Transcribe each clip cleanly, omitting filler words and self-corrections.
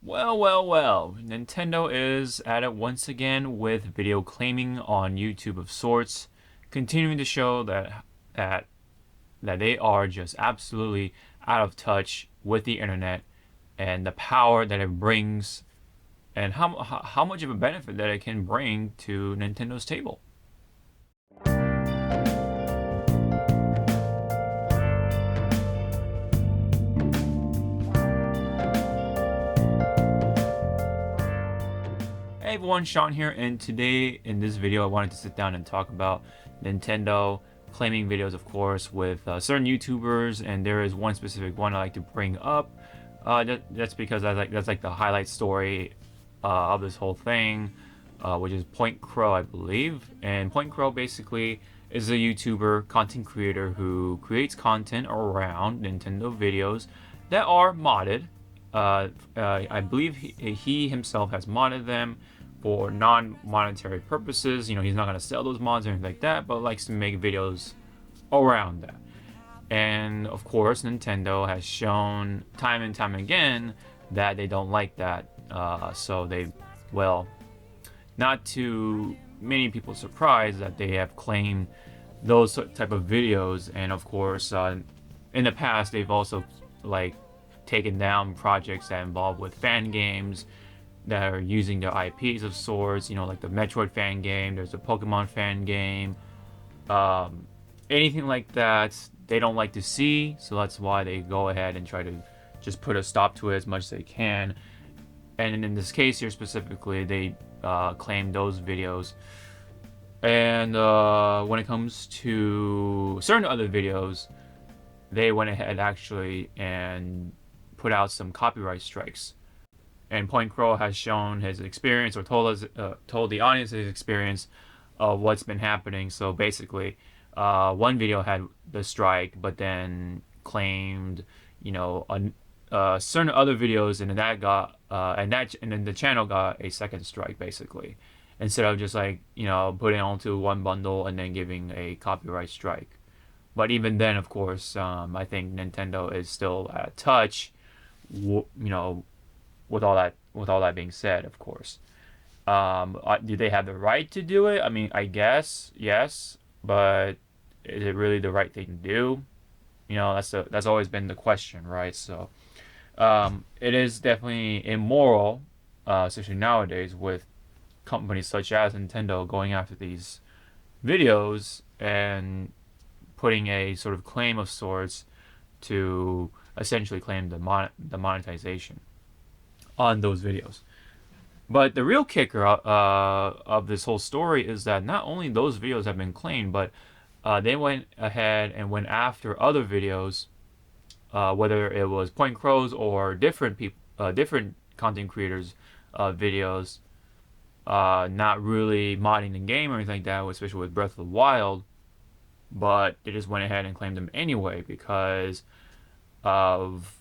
Well. Nintendo is at it once again with video claiming on YouTube of sorts, continuing to show that that they are just absolutely out of touch with the internet and the power that it brings and how much of a benefit that it can bring to Nintendo's table. Hey everyone, Sean here, and today in this video I wanted to sit down and talk about Nintendo claiming videos, of course, with certain YouTubers, and there is one specific one I like to bring up. That's because that's like the highlight story of this whole thing, which is Point Crow, I believe. And Point Crow basically is a YouTuber content creator who creates content around Nintendo videos that are modded. I believe he himself has modded them for non-monetary purposes. You know, he's not going to sell those mods or anything like that, but likes to make videos around that. And of course, Nintendo has shown time and time again that they don't like that. So they, well, not too many people surprised that they have claimed those type of videos. And of course, in the past, they've also like taken down projects that involve with fan games that are using their IPs of sorts, you know, like the Metroid fan game, there's a Pokemon fan game, anything like that they don't like to see, so that's why they go ahead and try to just put a stop to it as much as they can. And in this case here specifically, they claim those videos. And when it comes to certain other videos, they went ahead actually and put out some copyright strikes. And Point Crow has shown his experience, or told the audience his experience of what's been happening. So basically, one video had the strike, but then claimed, you know, certain other videos, and then that got and then the channel got a second strike basically, instead of just like, you know, putting it onto one bundle and then giving a copyright strike. But even then, of course, I think Nintendo is still out of touch. You know, with all that being said, of course, do they have the right to do it? I mean, I guess yes, but is it really the right thing to do? You know, that's always been the question, right? So, it is definitely immoral, especially nowadays with companies such as Nintendo going after these videos and putting a sort of claim of sorts to essentially claim the monetization on those videos. But the real kicker of this whole story is that not only those videos have been claimed, but they went ahead and went after other videos, whether it was Point Crows or different people, different content creators' videos, not really modding the game or anything like that, especially with Breath of the Wild. But they just went ahead and claimed them anyway because of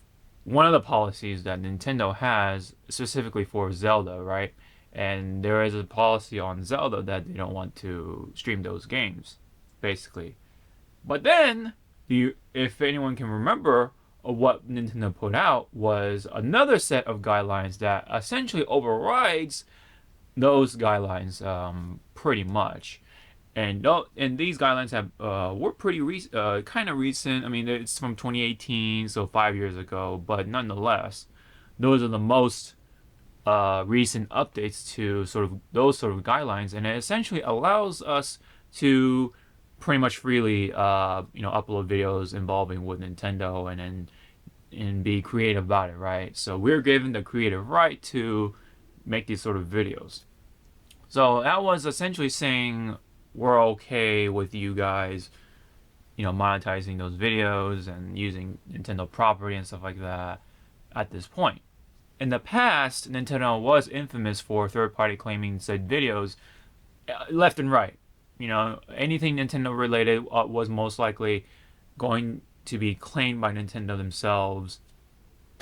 one of the policies that Nintendo has specifically for Zelda, right? And there is a policy on Zelda that they don't want to stream those games, basically. But then, if anyone can remember, what Nintendo put out was another set of guidelines that essentially overrides those guidelines pretty much. And these guidelines have were pretty kind of recent. I mean, it's from 2018, so 5 years ago. But nonetheless, those are the most recent updates to sort of those sort of guidelines, and it essentially allows us to pretty much freely, upload videos involving with Nintendo and be creative about it, right? So we're given the creative right to make these sort of videos. So that was essentially saying we're okay with you guys, you know, monetizing those videos and using Nintendo property and stuff like that at this point. In the past, Nintendo was infamous for third-party claiming said videos left and right. You know, anything Nintendo related was most likely going to be claimed by Nintendo themselves,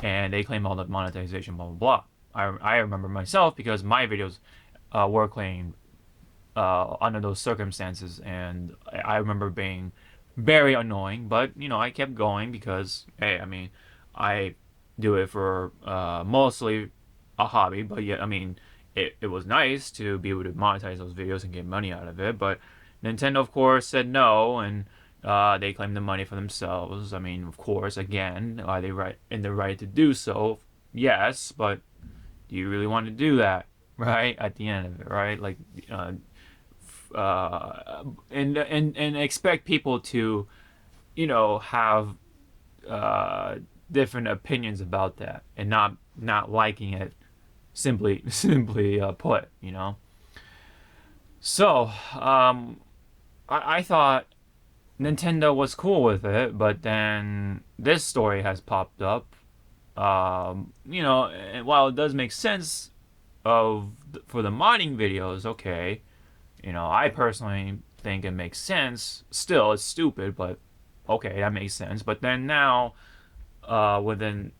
and they claim all the monetization, blah, blah, blah. I remember myself because my videos were claimed under those circumstances, and I remember being very annoying, but you know, I kept going because, hey, I mean, I do it for mostly a hobby, but yet, I mean, it was nice to be able to monetize those videos and get money out of it. But Nintendo, of course, said no, and they claimed the money for themselves. I mean, of course, again, are they right in the right to do so? Yes, but do you really want to do that? Right at the end of it, right? Like, and expect people to, have uh, different opinions about that and not liking it simply put. So I thought Nintendo was cool with it, but then this story has popped up. And while it does make sense for the modding videos, okay, I personally think it makes sense. Still, it's stupid, but okay, that makes sense. But then now, within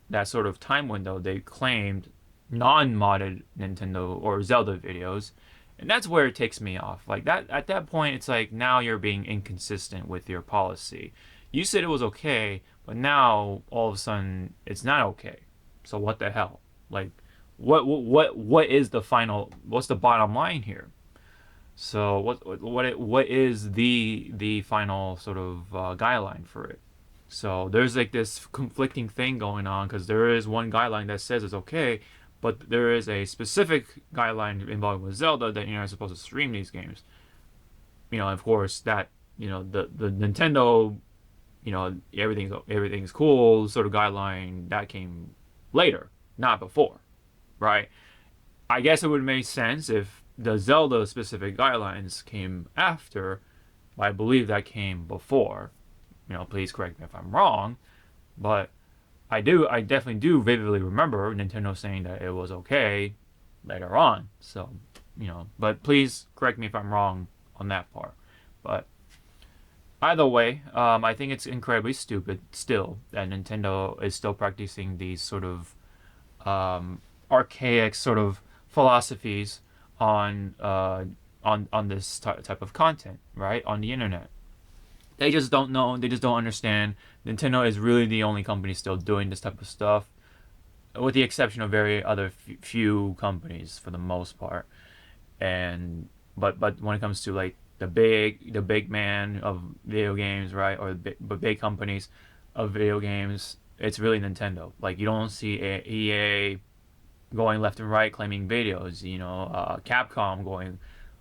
that sort of time window, they claimed non-modded Nintendo or Zelda videos, and that's where it takes me off. Like that, at that point, it's like now you're being inconsistent with your policy. You said it was okay, but now all of a sudden it's not okay. So what the hell? Like, what is the final? What's the bottom line here? So what is the final sort of guideline for it? So there's like this conflicting thing going on because there is one guideline that says it's okay, but there is a specific guideline involved with Zelda that you're not supposed to stream these games. Of course that the Nintendo, everything's cool sort of guideline that came later, not before, right? I guess it would make sense if the Zelda specific guidelines came after, but I believe that came before. Please correct me if I'm wrong, but I definitely do vividly remember Nintendo saying that it was okay later on. So, but please correct me if I'm wrong on that part. But either way, I think it's incredibly stupid still that Nintendo is still practicing these sort of archaic sort of philosophies on this type of content, right, on the internet. They just don't know. They just don't understand. Nintendo is really the only company still doing this type of stuff, with the exception of very other few companies for the most part. And but when it comes to like the big man of video games, right, or the big companies of video games, it's really Nintendo. Like you don't see EA going left and right claiming videos. Capcom going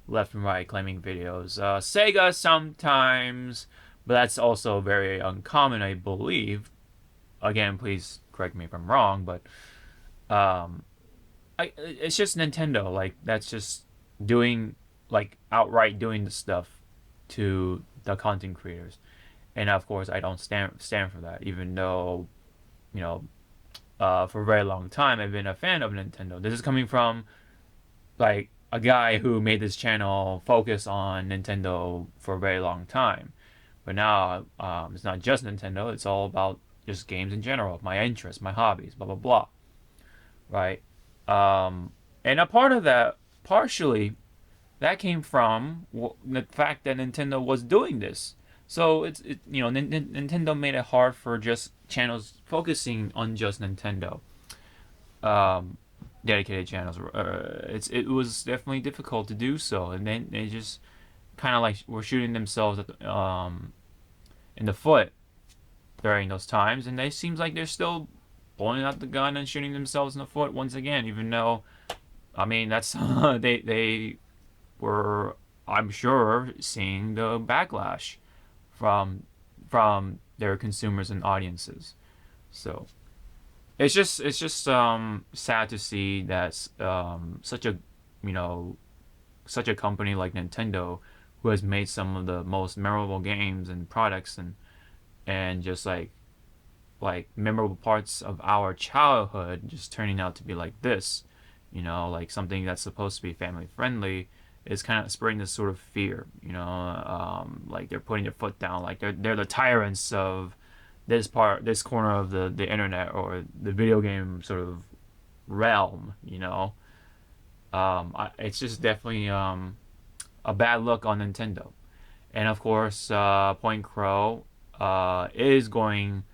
left and right claiming videos. Sega sometimes, but that's also very uncommon, I believe. Again, please correct me if I'm wrong, but it's just Nintendo. Like that's just doing like outright doing the stuff to the content creators, and of course I don't stand for that. Even though, for a very long time I've been a fan of Nintendo. This is coming from like a guy who made this channel focus on Nintendo for a very long time. But now it's not just Nintendo, it's all about just games in general, my interests, my hobbies, blah, blah, blah. Right? And a part of that, partially, that came from the fact that Nintendo was doing this. So Nintendo made it hard for just channels focusing on just Nintendo. Dedicated channels. It was definitely difficult to do so, and then they just kind of like were shooting themselves in the foot during those times, and it seems like they're still pulling out the gun and shooting themselves in the foot once again. Even though, I mean, that's they were, I'm sure, seeing the backlash from their consumers and audiences. So it's just sad to see that such a company like Nintendo, who has made some of the most memorable games and products and just like memorable parts of our childhood, just turning out to be like this. Like something that's supposed to be family friendly is kind of spreading this sort of fear. Like they're putting their foot down, like they're the tyrants of this corner of the internet or the video game sort of realm. It's just definitely a bad look on Nintendo. And of course, Point Crow is going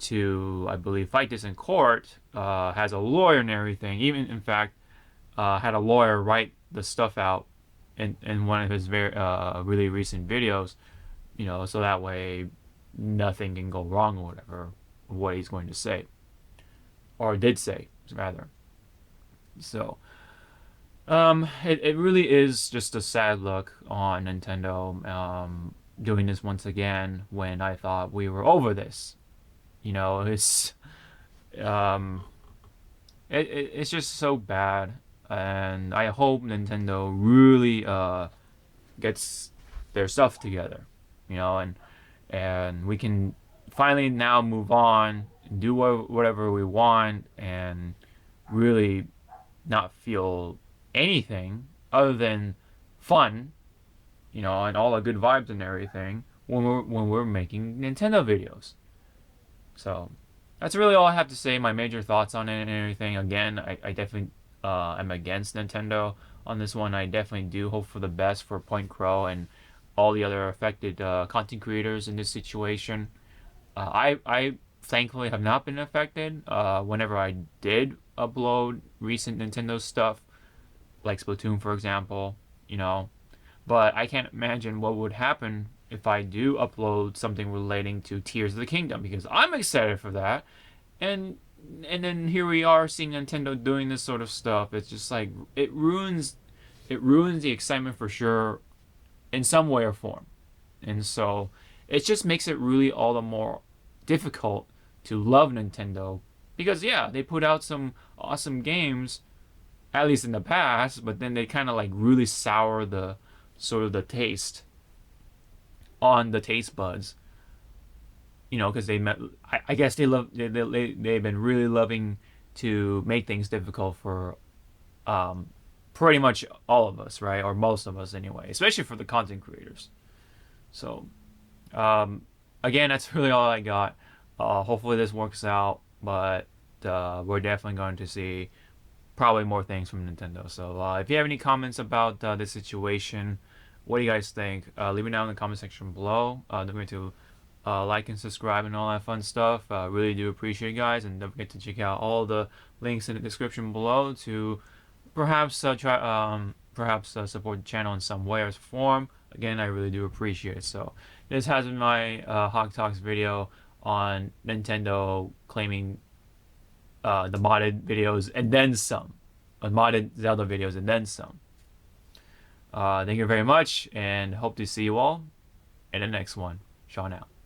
to, I believe, fight this in court. Has a lawyer and everything. Even, in fact, had a lawyer write the stuff out in one of his very really recent videos, so that way nothing can go wrong or whatever what he's going to say or did say rather. So it really is just a sad look on Nintendo doing this once again when I thought we were over this. It's um, it's just so bad, and I hope Nintendo really gets their stuff together, and we can finally now move on and do whatever we want and really not feel anything other than fun, and all the good vibes and everything when we're making Nintendo videos. So that's really all I have to say. My major thoughts on it and everything. Again, I definitely am against Nintendo on this one. I definitely do hope for the best for Point Crow and all the other affected content creators in this situation. I thankfully have not been affected. Whenever I did upload recent Nintendo stuff, like Splatoon, for example, but I can't imagine what would happen if I do upload something relating to Tears of the Kingdom, because I'm excited for that. And then here we are seeing Nintendo doing this sort of stuff. It's just like it ruins the excitement for sure in some way or form. And so it just makes it really all the more difficult to love Nintendo, because yeah, they put out some awesome games at least in the past, but then they kind of like really sour the sort of the taste on the taste buds, because I guess they've been really loving to make things difficult for pretty much all of us, right, or most of us anyway, especially for the content creators. So again, that's really all I got. Hopefully this works out, but we're definitely going to see probably more things from Nintendo. So if you have any comments about this situation, what do you guys think? Leave it down in the comment section below. Don't forget to like and subscribe and all that fun stuff. Really do appreciate it, guys. And don't forget to check out all the links in the description below to perhaps support the channel in some way or form. Again, I really do appreciate it. So this has been my Hawke Talks video on Nintendo claiming the modded videos and then some. Modded Zelda videos and then some. Thank you very much, and hope to see you all in the next one. Sean out.